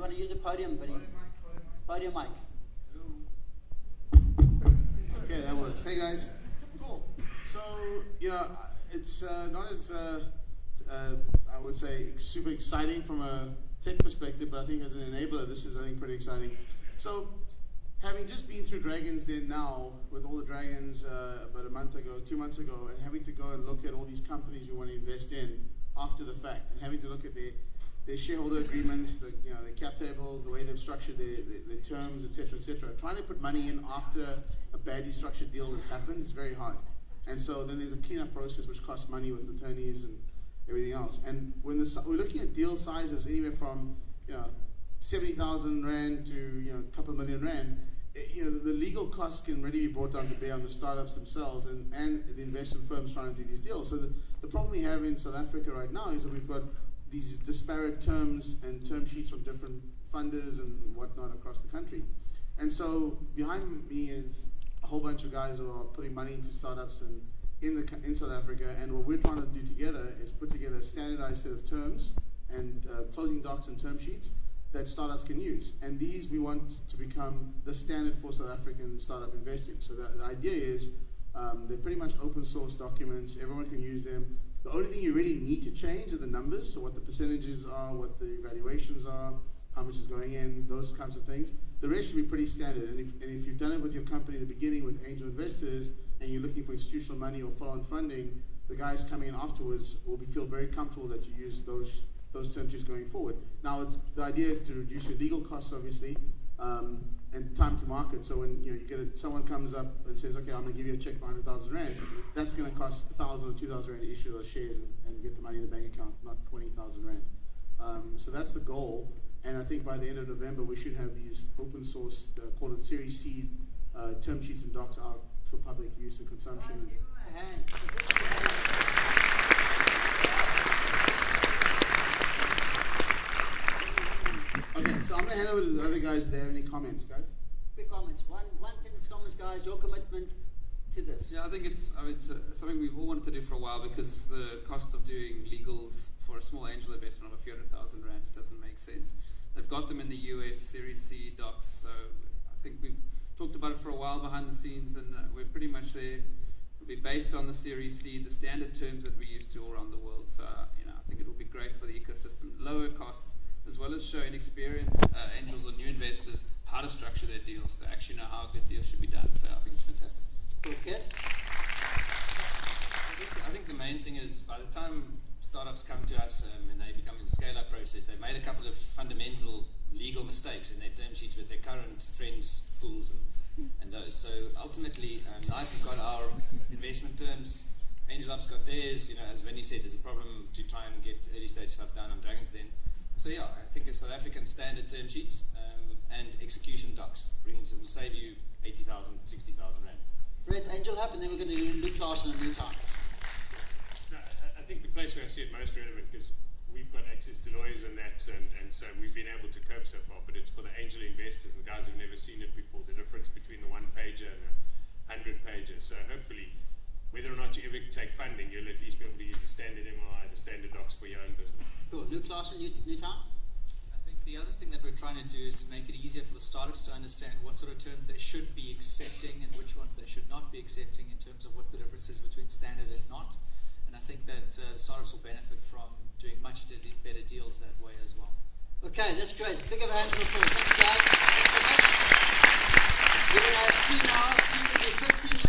you want to use the podium, buddy? Podium mic. Okay, that works. Hey guys, cool. So it's not as I would say super exciting from a tech perspective, but I think as an enabler, this is I think pretty exciting. So having just been through Dragon's Den now with all the Dragons about a month ago, 2 months ago, and having to go and look at all these companies we want to invest in after the fact, and having to look at their shareholder agreements, their cap tables, the way they've structured their terms, etc. Trying to put money in after a badly structured deal has happened is very hard. And so then there's a cleanup process which costs money with attorneys and everything else. And when we're looking at deal sizes anywhere from 70,000 rand to a couple of million rand, the legal costs can really be brought down to bear on the startups themselves and the investment firms trying to do these deals. So the problem we have in South Africa right now is that we've got these disparate terms and term sheets from different funders and whatnot across the country. And so behind me is a whole bunch of guys who are putting money into startups and in South Africa, and what we're trying to do together is put together a standardized set of terms and closing docs and term sheets that startups can use. And these we want to become the standard for South African startup investing. So the idea is they're pretty much open source documents, everyone can use them. The only thing you really need to change are the numbers, so what the percentages are, what the valuations are, how much is going in, those kinds of things. The rest should be pretty standard, and if you've done it with your company in the beginning with angel investors, and you're looking for institutional money or follow-on funding, the guys coming in afterwards will feel very comfortable that you use those term sheets going forward. Now, the idea is to reduce your legal costs, obviously, and time to market. So when you get someone comes up and says, okay, I'm going to give you a check for 100,000 rand, that's going to cost 1,000 or 2,000 rand to issue those shares and get the money in the bank account, not 20,000 rand. So that's the goal. And I think by the end of November, we should have these open source, call it Series C term sheets and docs out for public use and consumption. Guys, give him a hand. Okay, so I'm going to hand over to the other guys. Do they have any comments, guys? Quick comments. One sentence comments, guys. Your commitment to this. Yeah, I think it's something we've all wanted to do for a while, because the cost of doing legals for a small angel investment of a few 100,000 rand just doesn't make sense. They've got them in the US Series C docs, so I think we've talked about it for a while behind the scenes, and we're pretty much there. It'll be based on the Series C, the standard terms that we use to all around the world. So I think it'll be great for the ecosystem, lower costs, as well as show inexperienced angels or new investors how to structure their deals. They actually know how good deals should be done. So I think it's fantastic. Okay. I think the main thing is by the time startups come to us and they become in the scale-up process, they've made a couple of fundamental legal mistakes in their term sheets with their current friends, fools, and those. So ultimately, Knife have got our investment terms, Angel Up's got theirs. As Vinny said, there's a problem to try and get early stage stuff done on Dragon's Den. So yeah, I think a South African standard term sheets and execution docs will save you 80,000, 60,000 rand. Brett, Angel Hub, and then we're going to do Luke Larson and Luke Hart. No, I think the place where I see it most relevant, because we've got access to lawyers and that, and so we've been able to cope so far, but it's for the angel investors and the guys who've never seen it before, the difference between the 1-pager and the 100-pager. So hopefully, whether or not you ever take funding, you'll at least be able to use the standard MRI, the standard docs for your own business. Cool. Luke Larson, Luke Hart? I think the other thing that we're trying to do is to make it easier for the startups to understand what sort of terms they should be accepting and which ones they should not be accepting in terms of what the difference is between standard and not. And I think that the startups will benefit from doing much better deals that way as well. Okay, that's great. Big of a hand for applause. Thanks, guys.